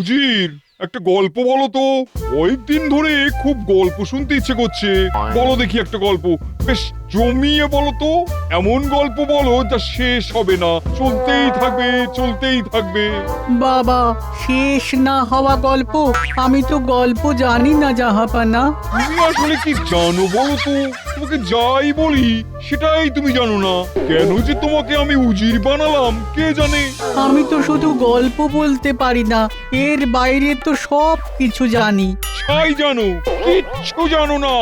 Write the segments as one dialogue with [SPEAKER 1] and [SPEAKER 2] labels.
[SPEAKER 1] উজির, একটা গল্প বলো তো। কয়েকদিন ধরে খুব গল্প শুনতে ইচ্ছে করছে। বলো দেখি একটা গল্প, বেশ জমিয়ে বলো তো। এমন গল্প বলো যা শেষ হবে না, চলতেই থাকবে চলতেই থাকবে।
[SPEAKER 2] বাবা, শেষ না হওয়া গল্প? আমি তো গল্প জানি না জাহাপানা।
[SPEAKER 1] তুমি আসলে কি জানো বলো তো? তোমাকে যাই বলি সেটাই তুমি জানো না। কেন যে তোমাকে আমি উজির বানালাম কে জানে।
[SPEAKER 2] আমি তো শুধু গল্প বলতে পারি না, এর বাইরে তো সব কিছু জানি।
[SPEAKER 1] ছাই জানো, কিচ্ছু জানো না।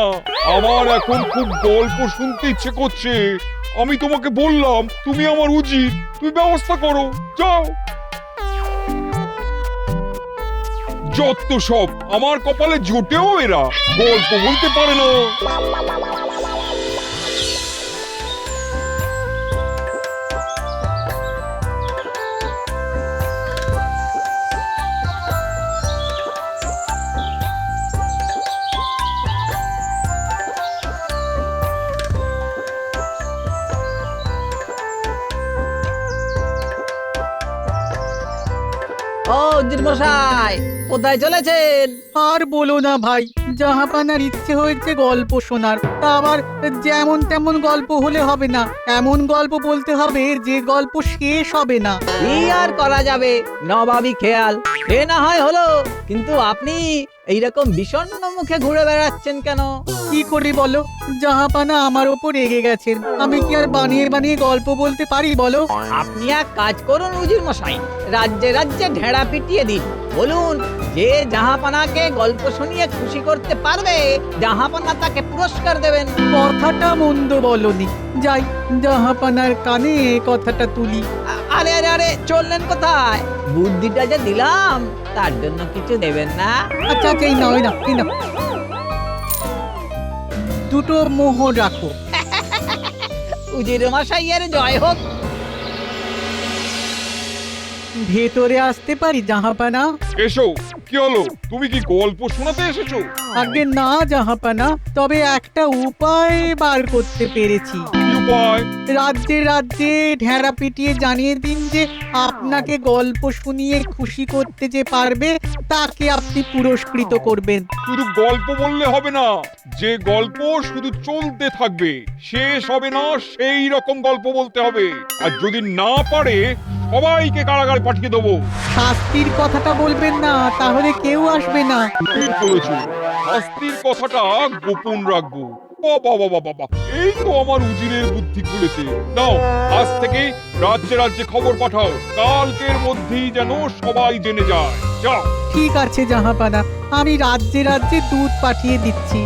[SPEAKER 1] আমার এখন খুব গল্প শুনতে ইচ্ছে করছে। আমি তোমাকে বললাম তুমি আমার উজির, তুমি ব্যবস্থা করো, যাও। যত সব, আমার কপালে জোটেও এরা গল্প বলতে পারে না।
[SPEAKER 3] ও উজির মশাই, কোথায় চলেছেন?
[SPEAKER 2] আর বলো না ভাই, জাহাপানার ইচ্ছে হয়েছে গল্প শোনার। তা আবার যেমন তেমন গল্প হলে হবে না, এমন গল্প বলতে হবে যে গল্প শেষ হবে না।
[SPEAKER 3] কি আর করা যাবে, নবাবী খেয়াল। সে না হয় হলো, কিন্তু আপনি এইরকম বিষণ্ণ মুখে ঘুরে বেড়াচ্ছেন কেন?
[SPEAKER 2] কি করে বলো? জাহাপানা আমার ওপর রেগে গেছেন। আমি কি আর বানিয়ে বানিয়ে গল্প বলতে পারি বলো?
[SPEAKER 3] আপনি এক কাজ করুন উজির মশাই, রাজ্যে রাজ্যে ঢেড়া পিটিয়ে দিন। বলুন যে জাহাপানাকে গল্প শুনিয়ে খুশি করতে পারবে, জাহাপানা তাকে পুরস্কার দেবেন।
[SPEAKER 2] কথাটা মন্দ বলনি। যাই, জাহাপানার কানে কথাটা তুলি।
[SPEAKER 3] আরে আরে আরে, চললেন কোথায়? বুদ্ধিটা যে দিলাম তার জন্য কিছু দেবেন না?
[SPEAKER 2] আচ্ছা আচ্ছা, এই নাও এই নাও এই নাও। দুটো মোহর রাখো।
[SPEAKER 3] উজির মশাইয়ের জয় হোক।
[SPEAKER 2] ভেতরে আসতে পারি জাহাপানা?
[SPEAKER 1] এসো, কি হলো? তুমি কি গল্প শোনাতে এসেছো?
[SPEAKER 2] আগে না জাহাপানা, তবে একটা উপায় বার করতে পেরেছি।
[SPEAKER 1] কি উপায়?
[SPEAKER 2] রাজ্যে রাজ্যে ঢেড়া পিটিয়ে জানিয়ে দিন যে আপনাকে গল্প শুনিয়ে খুশি করতে যে পারবে তাকে আপনি পুরস্কৃত করবেন।
[SPEAKER 1] শুধু গল্প বললে হবে না, যে গল্প শুধু চলতে থাকবে, শেষ হবে না সেই রকম গল্প বলতে হবে। আর যদি না পারে সবাইকে কারাগারে পাঠিয়ে দেবো।
[SPEAKER 2] শাস্তির কথাটা বলবেন না, তাহলে কেউ আসবে না।
[SPEAKER 1] ঠিক বলেছো, শাস্তির কথাটা গোপন রাখবো। বাবা বাবা বাবা, এই তো আমার উজিরের বুদ্ধি খুলেছে। নাও, আজ থেকে রাজ্যে রাজ্যে খবর পাঠাও, কালকের মধ্যেই যেন সবাই জেনে যায়। যাও।
[SPEAKER 2] ঠিক আছে জাহাপানা, আমি রাজ্যে রাজ্যে দুধ পাঠিয়ে দিচ্ছি।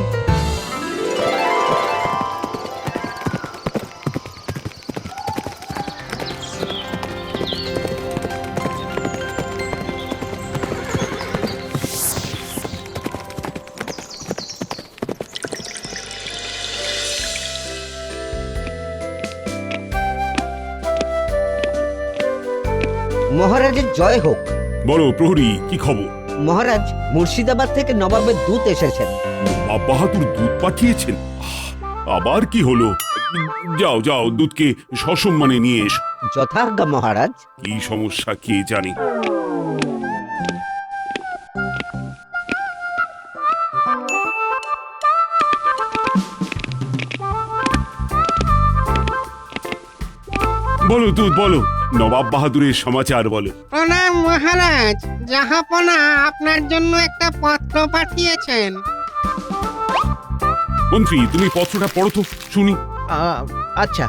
[SPEAKER 4] মহারাজের জয় হোক।
[SPEAKER 5] বলো প্রহরী, কি খবর?
[SPEAKER 4] মহারাজ, মুর্শিদাবাদ থেকে নবাবের দূত এসেছেন।
[SPEAKER 5] নবাব বাহাদুর দুধ পাঠিয়েছেন? আবার কি হলো? যাও যাও, দুধকে সসম্মানে নিয়ে এসো।
[SPEAKER 4] যথাজ্ঞা মহারাজ।
[SPEAKER 5] কি সমস্যা কে জানে। বলো দুধ, বলো, নবাব বাহাদুরের সমাচার বলো।
[SPEAKER 6] প্রণাম মহারাজ, জাহাপনা আপনার জন্য একটা পত্র পাঠিয়েছেন।
[SPEAKER 5] মন্ত্রী, তুমি পত্রটা পড়ো তো শুনি।
[SPEAKER 7] আচ্ছা,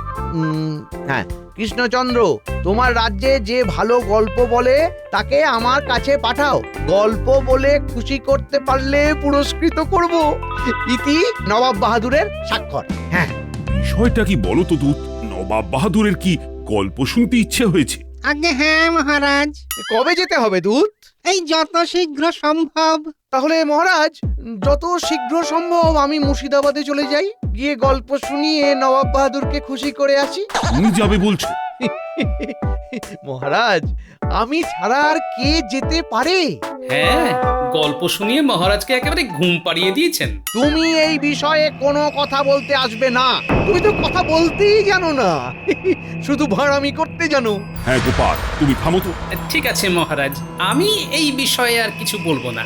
[SPEAKER 7] হ্যাঁ। কৃষ্ণচন্দ্র, তোমার রাজ্যে যে ভালো গল্প বলে তাকে আমার কাছে পাঠাও। গল্প বলে খুশি করতে পারলে পুরস্কৃত করব। ইতি নবাব বাহাদুরের স্বাক্ষর। হ্যাঁ।
[SPEAKER 5] বিষয়টা কি বলো তো দুধ? নবাব বাহাদুরের কি গল্প শুনতে ইচ্ছে হয়েছে?
[SPEAKER 6] আগে হ্যাঁ মহারাজ,
[SPEAKER 7] কবে যেতে হবে দূত?
[SPEAKER 6] এই যত শীঘ্র সম্ভব।
[SPEAKER 7] তাহলে মহারাজ, যত শীঘ্র সম্ভব আমি মুর্শিদাবাদে চলে যাই, গিয়ে গল্প শুনিয়ে নবাব বাহাদুরকে খুশি করে আসি।
[SPEAKER 5] তুমি যাবে বলছো?
[SPEAKER 7] মহারাজ, আমি ছাড়া আর কে যেতে পারে?
[SPEAKER 8] হ্যাঁ, গল্প শুনিয়ে মহারাজকে একেবারে ঘুম পাড়িয়ে দিয়েছেন।
[SPEAKER 7] তুমি এই বিষয়ে কোনো কথা বলতে আসবে না। তুমি তো কথা বলতেই জানো না, শুধু ভাড়ামি করতে জানো।
[SPEAKER 5] হ্যাঁ গোপাল, তুমি থামো তো।
[SPEAKER 8] ঠিক আছে মহারাজ, আমি এই বিষয়ে আর কিছু বলবো না।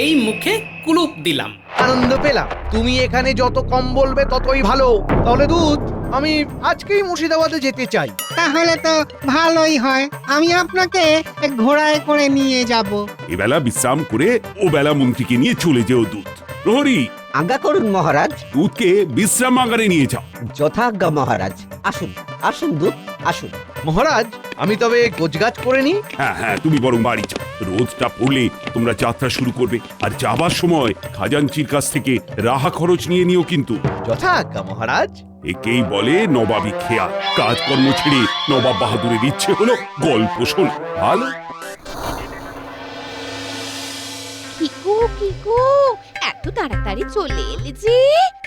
[SPEAKER 8] এই মুখে কুলুপ দিলাম।
[SPEAKER 7] আনন্দ পেলাম। তুমি এখানে যত কম বলবে ততই ভালো। তাহলে দুধ, আমি আজকেই মুর্শিদাবাদে যেতে চাই।
[SPEAKER 6] তাহলে তো ভালোই হয়, আমি আপনাকে ঘোড়ায় করে নিয়ে যাব।
[SPEAKER 5] এবেলা বিশ্রাম করে ও বেলা মন্ত্রীকে নিয়ে চলে যেও দুধ। প্রহরী,
[SPEAKER 4] আজ্ঞা করুন মহারাজ।
[SPEAKER 5] দুধকে বিশ্রাম আগারে নিয়ে যাও।
[SPEAKER 4] যথাজ্ঞা মহারাজ। আসুন আসুন দুধ, আসুন।
[SPEAKER 7] মহারাজ, আমি তবে গোছগাছ করে নি।
[SPEAKER 5] হ্যাঁ হ্যাঁ, তুমি বরং বাড়ি যাও। রোদটা পড়লে তোমরা যাত্রা শুরু করবে, আর যাবার সময় খাজাঞ্চির কাছ থেকে রাহা খরচ নিয়ে নিও কিন্তু।
[SPEAKER 7] যথাজ্ঞা মহারাজ।
[SPEAKER 5] একেই বলে নবাবী খেয়া। কাজকর্ম ছেড়ে নবাব বাহাদুরের ইচ্ছে হলো গল্প শোনা। ভালো।
[SPEAKER 9] কিকু এত তাড়াতাড়ি চলে এলে যে,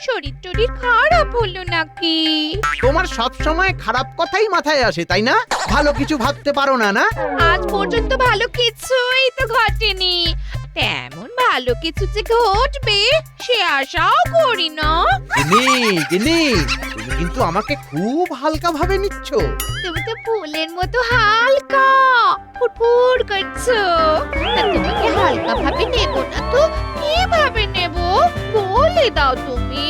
[SPEAKER 9] শরীর টরীর খারাপ হলো নাকি?
[SPEAKER 7] তোমার সব সময় খারাপ কথাই মাথায় আসে, তাই না? ভালো কিছু ভাবতে পারো না, না?
[SPEAKER 9] আজ পর্যন্ত ভালো কিছুই তো ঘটেনি, তেমন ভালো কিছু যে ঘটবে সে আশাও করি না।
[SPEAKER 7] জিনি, তুমি কিন্তু আমাকে খুব হালকা ভাবে নিচ্ছ।
[SPEAKER 9] তুমি তো ফুলের মতো হালকা, ফুটফুট করছো। তা তোমাকে হালকা ভাবে নেব না তো কিভাবে নেব বলে দাও তুমি।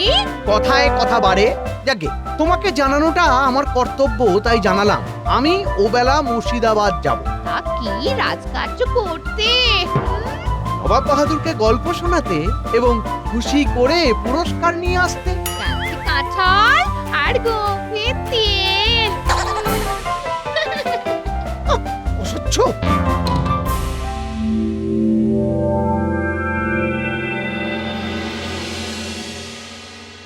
[SPEAKER 7] কথায় কথা বাড়ে। যাকে তোমাকে জানানোটা আমার কর্তব্য, তাই জানালাম। আমি ওবেলা মুর্শিদাবাদ যাব।
[SPEAKER 9] তা কি রাজকার্য করতে?
[SPEAKER 7] নবাব বাহাদুরকে গল্প শোনাতে এবং খুশি করে পুরস্কার নিয়ে আসতে।
[SPEAKER 9] গাছে কাঁঠাল আর গভীর তেল।
[SPEAKER 7] অসহ্য।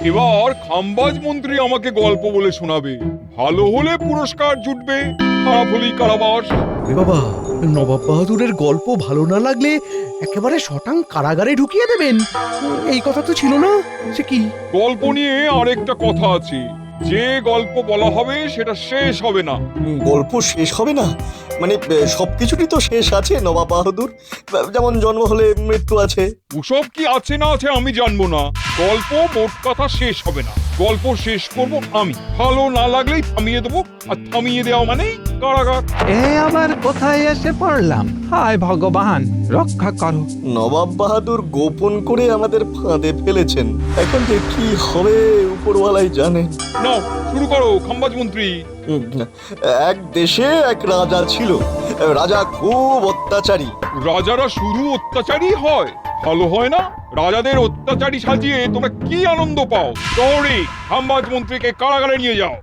[SPEAKER 1] এবার খাম্বাজ মন্ত্রী আমাকে গল্প বলে শোনাবে। ভালো হলে পুরস্কার জুটবে, খারাপ হলেই কারাবাস।
[SPEAKER 7] বাবা, নবাব বাহাদুরের গল্প ভালো না লাগলে একেবারে শটাং কারাগারে ঢুকিয়ে দেবেন, এই কথা তো ছিল না। সে কি?
[SPEAKER 1] গল্প নিয়ে আরেকটা কথা আছে, যে গল্প বলা হবে সেটা শেষ হবে না।
[SPEAKER 10] গল্প শেষ হবে না মানে সবকিছুরই তো শেষ আছে নবাব বাহাদুর। যেমন জন্ম হলে মৃত্যু আছে।
[SPEAKER 1] ওসব কি আছে না আছে আমি জানবো না, গল্প মোট কথা শেষ হবে না। গল্প শেষ করব আমি, ভালো না লাগলেই থামিয়ে দেবো, আর থামিয়ে দেওয়া মানে কারাগার।
[SPEAKER 11] এ আবার কোথায় এসে পড়লাম? হায় ভগবান, রক্ষা করো।
[SPEAKER 10] নবাব বাহাদুর গোপন করে আমাদের ফাঁদে ফেলেছেন। এখন যে কি হবে উপরওয়ালাই জানেন।
[SPEAKER 1] নাও শুরু করো খাম্বাজ মন্ত্রী।
[SPEAKER 10] এক দেশে এক রাজা ছিল। রাজা খুব অত্যাচারী।
[SPEAKER 1] রাজারা শুধু অত্যাচারী হয়, ভালো হয় না? রাজাদের অত্যাচারী সাজিয়ে তোমরা কি আনন্দ পাও? দৌড়ে খাম্বাজ মন্ত্রীকে কারাগারে নিয়ে যাও।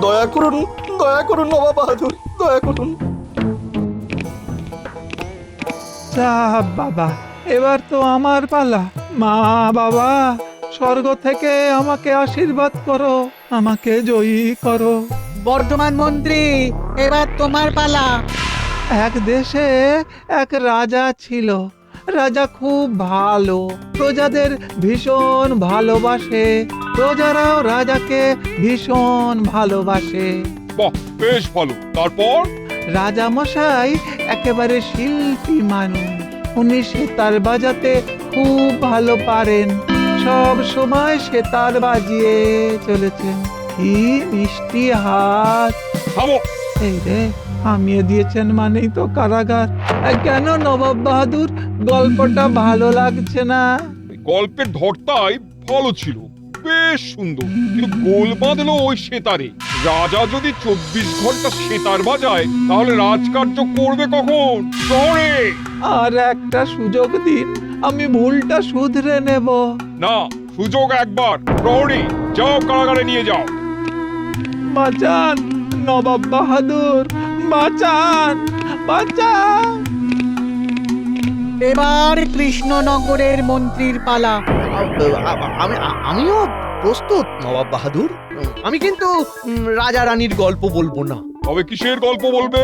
[SPEAKER 10] দয়া করুন নবাব বাহাদুর, দয়া করুন।
[SPEAKER 11] যা বাবা, এবার তো আমার পালা। মা বাবা, স্বর্গ থেকে আমাকে আশীর্বাদ করো, আমাকে জয়ী করো।
[SPEAKER 2] বর্ধমান মন্ত্রী, এবার তোমার পালা।
[SPEAKER 11] এক দেশে এক রাজা ছিল। রাজা খুব ভালো, প্রজাদের ভীষণ ভালোবাসে, প্রজারাও রাজাকে ভীষণ ভালোবাসে।
[SPEAKER 1] বাহ, বেশ ভালো। তারপর?
[SPEAKER 11] রাজা মশাই একেবারে শিল্পী মানুষ। উনি সেতার বাজাতে খুব ভালো পারেন, সব সময় সেতার বাজিয়ে চলেছেন। কি মিষ্টি হাত!
[SPEAKER 1] থামো।
[SPEAKER 11] এই রে, থামিয়ে দিয়েছেন মানেই তো কারাগার। কেন নবাব বাহাদুর, গল্পটা ভালো লাগছে না?
[SPEAKER 1] গল্পের ধরতাই ভালো ছিল, বেশ সুন্দর, কিন্তু গোল বাঁধলো ওই সেতারে। রাজা যদি 24 ঘন্টা সেতার বাজায় তাহলে রাজকার্য করবে কখন? শহরে।
[SPEAKER 11] আর একটা সুযোগ দিন, আমি ভুলটা শুধরে নেব।
[SPEAKER 1] না, সুযোগ একবার। প্রহরী, যাও কারাগারে নিয়ে যাও।
[SPEAKER 11] বাঁচান নবাব বাহাদুর, বাঁচান, বাঁচান।
[SPEAKER 2] এবার কৃষ্ণনগরের মন্ত্রীর পালা।
[SPEAKER 7] আমিও প্রস্তুত নবাব বাহাদুর। আমি কিন্তু রাজা রানীর গল্প বলবো না।
[SPEAKER 1] তবে কিসের গল্প বলবে?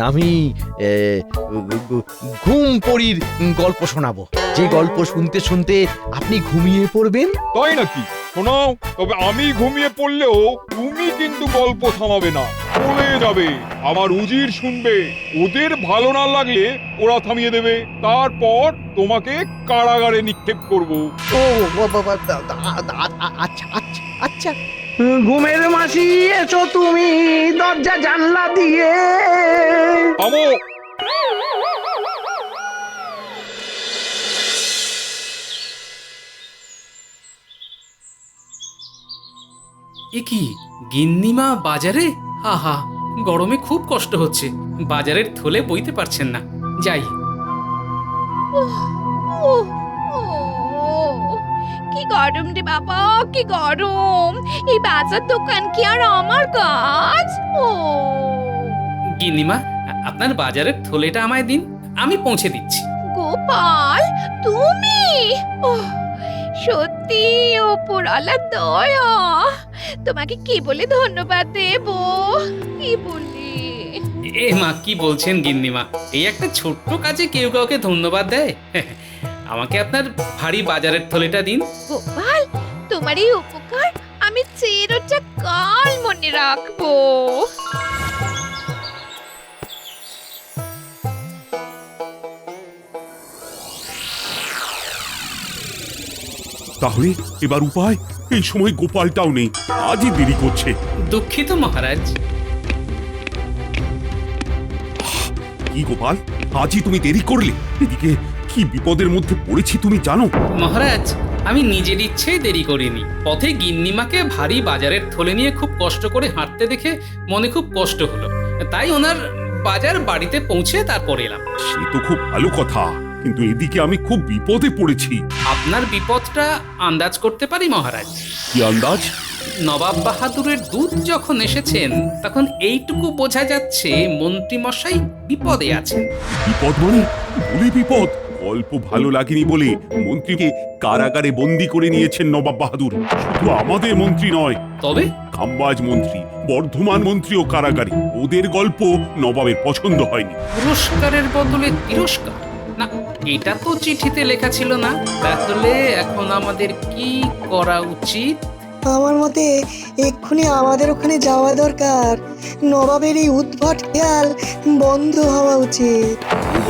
[SPEAKER 7] আমি ঘুম পড়ির গল্প শোনাবো, যে গল্প শুনতে শুনতে আপনি ঘুমিয়ে পড়বেন।
[SPEAKER 1] তাই নাকি? শোনাও, তবে আমি ঘুমিয়ে পড়লেও তুমি কিন্তু গল্প থামাবে না, বলে যাবে। আমার উজির শুনবে, ওদের ভালো না লাগলে ওরা থামিয়ে দেবে, তারপর তোমাকে কারাগারে নিক্ষেপ করব।
[SPEAKER 7] ও আচ্ছা আচ্ছা আচ্ছা।
[SPEAKER 3] ঘুমের মাসি এসো তুমি দরজা জানলা দিয়ে।
[SPEAKER 1] থামো।
[SPEAKER 8] এ কি, গিন্নিমা বাজারে? আহা, গরমে খুব কষ্ট হচ্ছে, বাজারের থলে বইতে পারছেন না। যাই।
[SPEAKER 9] কি গরম রে বাবা, কি গরম! এই বাজার দোকান কি আর আমার কাজ? ও
[SPEAKER 8] গিন্নিমা, আপনার বাজারের থলেটা আমায় দিন, আমি পৌঁছে দিচ্ছি।
[SPEAKER 9] গোপাল, তুমি? সত্যি ওপরওয়ালা দয়া। তোমাকে কি বলে ধন্যবাদ দেব, কি বলি?
[SPEAKER 8] এ মা, কি বলছেন গিন্নিমা? এই একটা ছোট্ট কাজে কেউ কাউকে ধন্যবাদ দেয়? আমাকে আপনার ভারী বাজারের থলেটা দিন।
[SPEAKER 9] গোপাল, তোমার এই উপকার আমি চিরকাল মনে রাখবো।
[SPEAKER 5] তাহলে এবার উপায়? এই সময় গোপালটাও নেই, আজই দেরি করছে।
[SPEAKER 8] দুঃখিত মহারাজ।
[SPEAKER 5] কি গোপাল, আজই তুমি দেরি করলে? এদিকে কি বিপদের মধ্যে পড়েছি তুমি জানো?
[SPEAKER 8] মহারাজ, আমি নিজের ইচ্ছেই দেরি করিনি। পথে গিন্নিমাকে ভারী বাজারের থলে নিয়ে খুব কষ্ট করে হাঁটতে দেখে মনে খুব কষ্ট হলো, তাই ওনার বাজার বাড়িতে পৌঁছে তারপর এলাম।
[SPEAKER 5] সে তো খুব ভালো কথা, কিন্তু এদিকে আমি খুব বিপদে পড়েছি।
[SPEAKER 8] আপনার বিপদটা আন্দাজ করতে পারি মহারাজ।
[SPEAKER 5] কি আন্দাজ?
[SPEAKER 8] নবাব বাহাদুরের দূত যখন এসেছেন তখন এইটুকু বোঝা যাচ্ছে মন্ত্রী মশাই বিপদে আছেন।
[SPEAKER 5] বিপদ মানে? বলি বিপদ? গল্প ভালো লাগেনি বলে মন্ত্রীকে কারাগারে বন্দি করে নিয়েছেন নবাব বাহাদুর। শুধু আমাদের মন্ত্রী নয়,
[SPEAKER 8] তবে
[SPEAKER 5] খাম্বাজ মন্ত্রী, বর্ধমান মন্ত্রীও কারাগারে। ওদের গল্প নবাবের পছন্দ হয়নি।
[SPEAKER 8] পুরস্কারের বদলে তিরস্কার? না, এটা তো চিঠিতে লেখা ছিল না। তাহলে এখন আমাদের কি করা উচিত?
[SPEAKER 12] আমার মতে এক্ষুনি আমাদের ওখানে যাওয়া দরকার। নবাবের এই উদ্ভট খেয়াল বন্ধ হওয়া উচিত।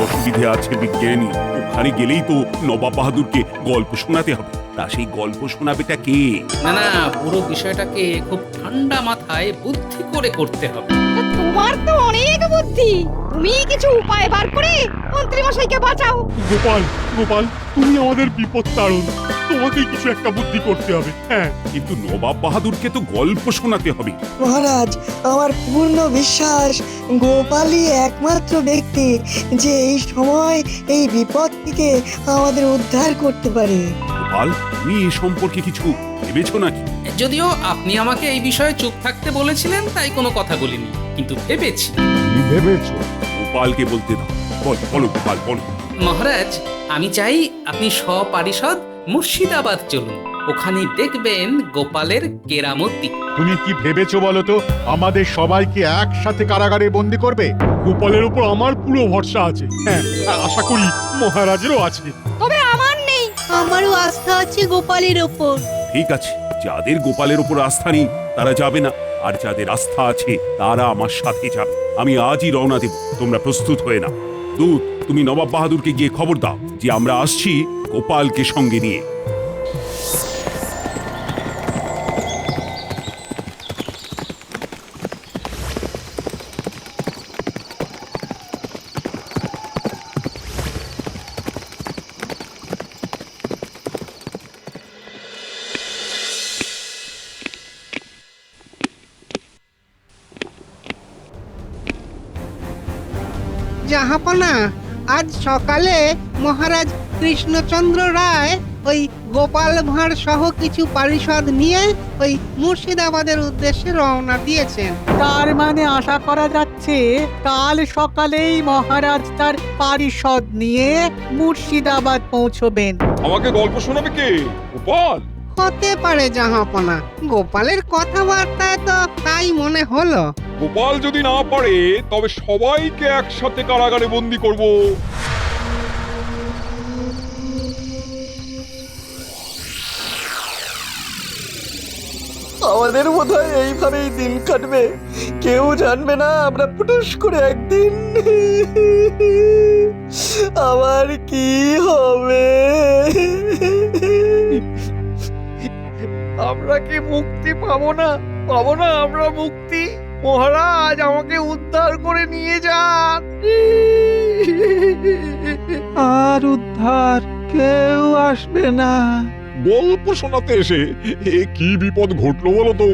[SPEAKER 5] অসুবিধে আছে বিজ্ঞানী, ওখানে গেলেই তো নবাব বাহাদুরকে গল্প শোনাতে হবে। তা সেই গল্প শোনাবেটা কে?
[SPEAKER 8] না না, পুরো বিষয়টাকে খুব ঠান্ডা মাথায় বুদ্ধি করে করতে হবে।
[SPEAKER 9] তোমার তো অনেক বুদ্ধি, তুমি কিছু উপায় বার করে মন্ত্রী মশাইকে বাঁচাও।
[SPEAKER 1] গোপাল, গোপাল, তুমি আমাদের বিপদ তাড়ন, তোমাকেই কিছু একটা বুদ্ধি করতে হবে। হ্যাঁ,
[SPEAKER 5] কিন্তু নবাব বাহাদুরকে তো গল্প শোনাতে হবে।
[SPEAKER 12] মহারাজ, আমার পূর্ণ বিশ্বাস গোপালই একমাত্র ব্যক্তি যে এই সময় এই বিপদ থেকে আমাদের উদ্ধার করতে পারে।
[SPEAKER 5] গোপাল, তুমি এ সম্পর্কে কিছু ভেবেছো নাকি?
[SPEAKER 8] যদিও আপনি আমাকে এই বিষয়ে চুপ থাকতে বলেছিলেন, তাই কোনো কথা বলিনি, কিন্তু ভেবেছি।
[SPEAKER 1] ভেবেছো?
[SPEAKER 5] গোপালকে বলতে দাও। বলো গোপাল, বলো।
[SPEAKER 8] মহারাজ, আমি চাই আপনি সপারিষদ মুর্শিদাবাদ চলুন, ওখানে দেখবেন গোপালের কেরামতি।
[SPEAKER 1] তুমি কি ভেবেছো বলো তো? আমাদের সবাইকে একসাথে কারাগারে বন্দি করবে? গোপালের উপর আমার পুরো ভরসা আছে। হ্যাঁ, আশা করি মহারাজেরও আছে।
[SPEAKER 9] তবে আমার নেই।
[SPEAKER 12] আমারও আস্থা আছে গোপালের ওপর।
[SPEAKER 5] ঠিক আছে, যাদের গোপালের উপর আস্থা নেই তারা যাবে না, আর যাদের আস্থা আছে তারা আমার সাথে যাবে। আমি আজই রওনা দেব, তোমরা প্রস্তুত হয়ে নাও। দূত, তুমি নবাব বাহাদুরকে গিয়ে খবর দাও যে আমরা আসছি গোপালকে সঙ্গে নিয়ে।
[SPEAKER 6] জাহাপনা, আজ সকালে মহারাজ কৃষ্ণচন্দ্র রায় ওই গোপাল ভাঁড় সহ কিছু পারিষদ নিয়ে ওই মুর্শিদাবাদের উদ্দেশ্যে রওনা দিয়েছেন।
[SPEAKER 2] তার মানে আশা করা যাচ্ছে কাল সকালেই মহারাজ তার পারিষদ নিয়ে মুর্শিদাবাদ পৌঁছবেন।
[SPEAKER 1] আমাকে গল্প শোনাবে কে? গোপাল?
[SPEAKER 6] হতে পারে জাহাপনা, গোপালের কথাবার্তায় তো তাই মনে হলো।
[SPEAKER 1] গোপাল যদি না পারে তবে সবাইকে একসাথে কারাগারে বন্দি করব।
[SPEAKER 10] আমাদের বোধহয় এইভাবেই দিন কাটবে, কেউ জানবে না আমরা পুটুস করে একদিন আবার কি হবে।
[SPEAKER 7] আমরা কি মুক্তি পাবো না? পাবো না আমরা মুক্তি? মহারাজ আমাকে উদ্ধার করে নিয়ে যান।
[SPEAKER 11] আর উদ্ধার কেউ আসবে না।
[SPEAKER 1] গল্প শোনাতে এসে এ কি বিপদ ঘটলো বলো তো?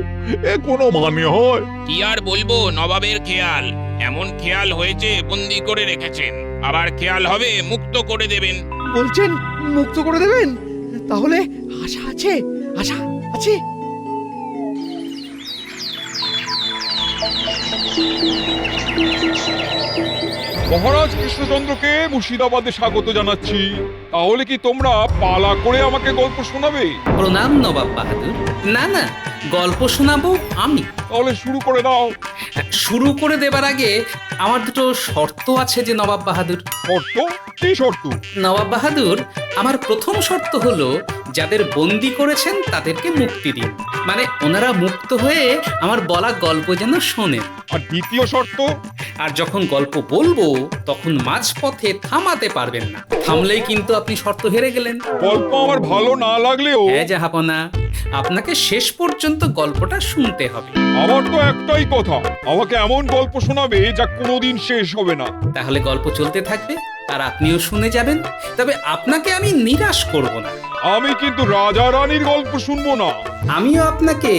[SPEAKER 1] এ কোনো মানে হয়?
[SPEAKER 13] কি আর বলবো, নবাবের খেয়াল। এমন খেয়াল হয়েছে বন্দি করে রেখেছেন, আবার খেয়াল হবে মুক্ত করে দেবেন।
[SPEAKER 7] বলছেন মুক্ত করে দেবেন? তাহলে আশা আছে, আশা আছে।
[SPEAKER 1] মহারাজ কৃষ্ণচন্দ্রকে মুর্শিদাবাদে স্বাগত জানাচ্ছি। তাহলে কি তোমরা পালা করে আমাকে গল্প শোনাবে?
[SPEAKER 8] প্রণাম নবাব বাহাদুর। না না, গল্প শোনাবো আমি।
[SPEAKER 1] তাহলে শুরু করে দাও।
[SPEAKER 8] শুরু করে দেবার আগে আমার দুটো শর্ত আছে যে নবাব বাহাদুর।
[SPEAKER 1] শর্ত? কি শর্ত?
[SPEAKER 8] নবাব বাহাদুর, আমার প্রথম শর্ত হলো যাদের বন্দি করেছেন তাদেরকে মুক্তি দিন, মানে ওনারা মুক্ত হয়ে আমার বলা গল্প যেন শোনেন।
[SPEAKER 1] আর দ্বিতীয় শর্ত?
[SPEAKER 8] আর যখন গল্প বলবো তখন মাঝপথে থামাতে পারবেন না, থামলেই কিন্তু আপনি শর্ত হেরে গেলেন।
[SPEAKER 1] গল্প আমার ভালো না লাগলেও
[SPEAKER 8] হ্যাঁ জাহাপনা, আপনাকে শেষ পর্যন্ত গল্পটা শুনতে হবে।
[SPEAKER 1] আমার তো একটাই কথা, আমাকে এমন গল্প শোনাবে যা কোনোদিন শেষ হবে না।
[SPEAKER 8] তাহলে গল্প চলতে থাকবে আর আপনিও শুনে যাবেন, তবে আপনাকে আমি নিরাশ করব না।
[SPEAKER 1] আমি কিন্তু রাজা রানীর গল্প শুনবো না।
[SPEAKER 8] আমিও আপনাকে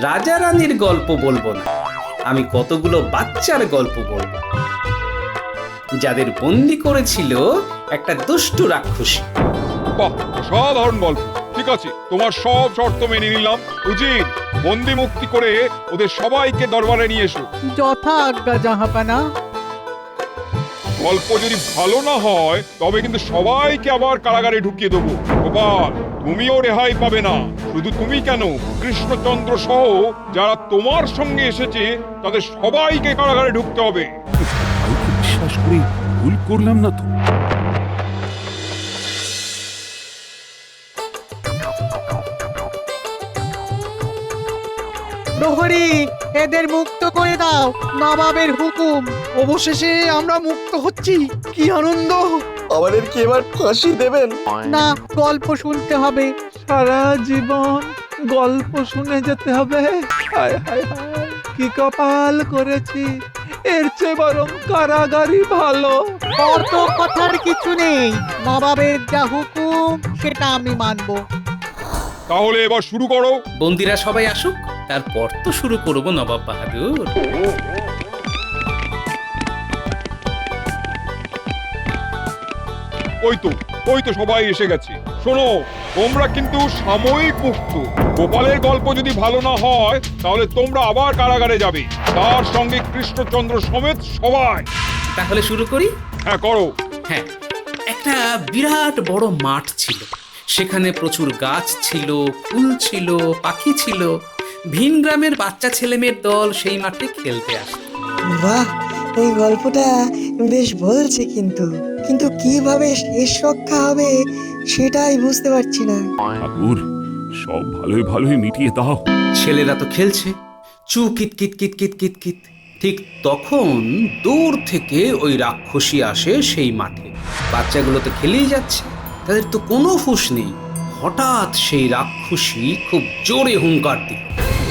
[SPEAKER 8] রাজা রানীর গল্প বলবো না, আমি কতগুলো বাচ্চার গল্প বলবো যাদের বন্দি করেছিল একটা দুষ্টু রাক্ষসী।
[SPEAKER 1] বাহ, সাধারণ গল্প। ঠিক আছে, তোমার সব শর্ত মেনে নিলাম। উজির, বন্দি মুক্তি করে ওদের সবাইকে দরবারে নিয়ে এসো।
[SPEAKER 2] যথা আজ্ঞা জাহাপানা।
[SPEAKER 1] গল্প যদি ভালো না হয় তবে কিন্তু সবাইকে আবার কারাগারে ঢুকিয়ে দেবো। গোপাল, তুমিও রেহাই পাবে না। শুধু তুমি কেন, কৃষ্ণচন্দ্র সহ যারা তোমার সঙ্গে এসেছে তাদের সবাইকে কারাগারে ঢুকতে হবে।
[SPEAKER 5] কাউকে বিশ্বাস করে ভুল করলাম না তো?
[SPEAKER 2] প্রহরী, এদের মুক্ত করে দাও, নবাবের হুকুম।
[SPEAKER 7] অবশেষে আমরা মুক্ত হচ্ছি, কি আনন্দ!
[SPEAKER 10] আমাদের কি এবার ফাঁসি দেবেন?
[SPEAKER 2] না, গল্প শুনতে হবে।
[SPEAKER 11] সারা জীবন গল্প শুনে যেতে হবে। হায় হায় হায়, কি কপাল করেছি! এর চেয়ে বরং কারাগারই ভালো।
[SPEAKER 2] অত কথার কিছু নেই, নবাবের যা হুকুম সেটা আমি মানবো।
[SPEAKER 1] তাহলে এবার শুরু করো।
[SPEAKER 8] বন্দিরা সবাই আসুক, তারপর তো শুরু করব নবাব বাহাদুর।
[SPEAKER 1] ওই তো সবাই এসে গেছে। শোনো, তোমরা কিন্তু সাময়িক মুক্ত। গোপালের গল্প যদি ভালো না হয় তাহলে তোমরা আবার কারাগারে যাবে, তার সঙ্গে কৃষ্ণচন্দ্র সমেত সবাই।
[SPEAKER 8] তাহলে শুরু করি?
[SPEAKER 1] হ্যাঁ, করো।
[SPEAKER 8] হ্যাঁ, একটা বিরাট বড় মাঠ ছিল, সেখানে প্রচুর গাছ ছিল, ফুল ছিল, পাখি ছিল। ভিন গ্রামের বাচ্চা ছেলেমেয়ের দল সেই মাঠে খেলতে আসে।
[SPEAKER 12] বাহ, এই গল্পটা বেশ বলছে, কিন্তু কিন্তু কিভাবে শেষ রক্ষা হবে সেটাই বুঝতে পারছি না।
[SPEAKER 5] ঠাকুর, সব ভালোই ভালোই মিটিয়ে দাও।
[SPEAKER 8] ছেলেরা তো খেলছে, চু কিত কিত কিত কিত কিত কিত। ঠিক তখন দূর থেকে ওই রাক্ষসী আসে সেই মাঠে। বাচ্চাগুলো তো খেলেই যাচ্ছে, তাদের তো কোনো হুঁশ নেই। হঠাৎ সেই রাক্ষসী খুব জোরে হুঙ্কার দিল।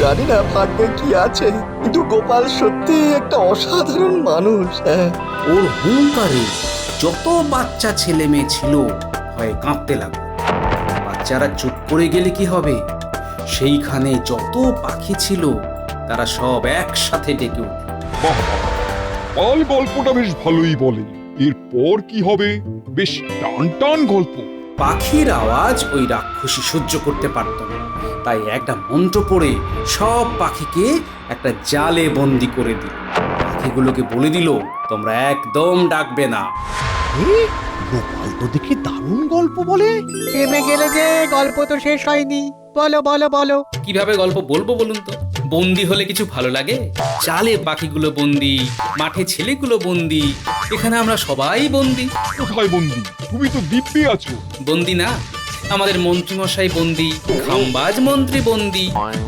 [SPEAKER 10] জানি না ভাগ্যে কি আছে, কিন্তু গোপাল সত্যি একটা অসাধারণ মানুষ।
[SPEAKER 8] ওর হুঙ্কারে যত বাচ্চা ছেলে মেয়ে ছিল ভয়ে কাঁপতে লাগলো। বাচ্চারা চুপ করে গেলে কি হবে, সেইখানে যত পাখি ছিল তারা সব একসাথে ডেকে উঠল।
[SPEAKER 1] বাহ, কাল গল্পটা বেশ ভালোই বলে। এরপর কি হবে? বেশ টান টান গল্প।
[SPEAKER 8] পাখির আওয়াজ ওই রাক্ষসী সহ্য করতে পারত না, তাই একটা মন্ত্র পড়ে সব পাখিকে একটা জালে বন্দি করে দিল। পাখিগুলোকে বলে দিল, তোমরা একদম ডাকবে না।
[SPEAKER 7] গোপাল তো দেখি দারুণ গল্প বলে।
[SPEAKER 2] থেমে গেলে যে, গল্প তো শেষ হয়নি। বলো বলো বলো।
[SPEAKER 8] কিভাবে গল্প বলবো বলুন তো? বন্দি হলে কিছু ভালো লাগে? জালে পাখিগুলো বন্দি, মাঠে ছেলেগুলো বন্দি, এখানে আমরা সবাই বন্দি।
[SPEAKER 1] কোথায় বন্দি? তুমি তো দিব্যি আছো।
[SPEAKER 8] বন্দি না, আমাদের মন্ত্রীমশাই বন্দি, খাম্বাজ মন্ত্রী বন্দি,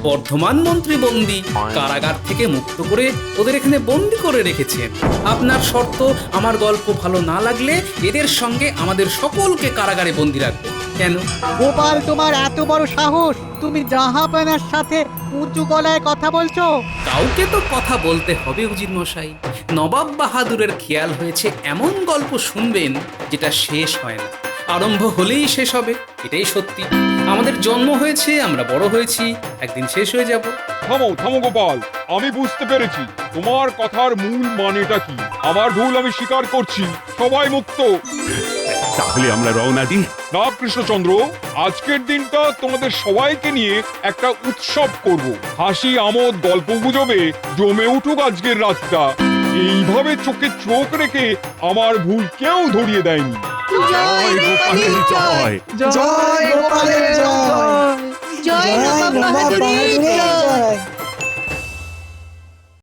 [SPEAKER 8] বর্ধমান মন্ত্রী বন্দি, কারাগার থেকে মুক্ত করে ওদের এখানে বন্দি করে রেখেছেন। আপনার শর্ত আমার গল্প ভালো না লাগলে এদের সঙ্গে আমাদের সকলকে কারাগারে বন্দি রাখবে। কেন?
[SPEAKER 2] গোপাল, তোমার এত বড় সাহস, তুমি জাহাপানার সাথে উঁচু গলায় কথা বলছো?
[SPEAKER 8] কাউকে তো কথা বলতে হবে উজির মশাই। নবাব বাহাদুরের খেয়াল হয়েছে এমন গল্প শুনবেন যেটা শেষ হয় না, আরম্ভ হলেই শেষ হবে, এটাই সত্যি। আমাদের জন্ম হয়েছে, আমরা বড় হয়েছি, একদিন শেষ হয়ে যাব।
[SPEAKER 1] থামো থামো গোপাল, আমি বুঝতে পেরেছি তোমার কথার মূল মানেটা কি। আমার ভুল আমি স্বীকার করছি, সবাই মুক্ত।
[SPEAKER 5] তাহলে আমরা রওনা দিই।
[SPEAKER 1] না কৃষ্ণচন্দ্র, আজকের দিনটা তোমাদের সবাইকে নিয়ে একটা উৎসব করব। হাসি আমোদ গল্প গুজবে জমে উঠুক আজকের রাতটা। এইভাবে চোখে চোখ রেখে আমার ভুল কেউ ধরিয়ে দেয়নি।
[SPEAKER 5] জয় গোপালের জয়।
[SPEAKER 12] জয় গোপালের জয়।
[SPEAKER 9] জয় নবাব বাহাদুরের জয়।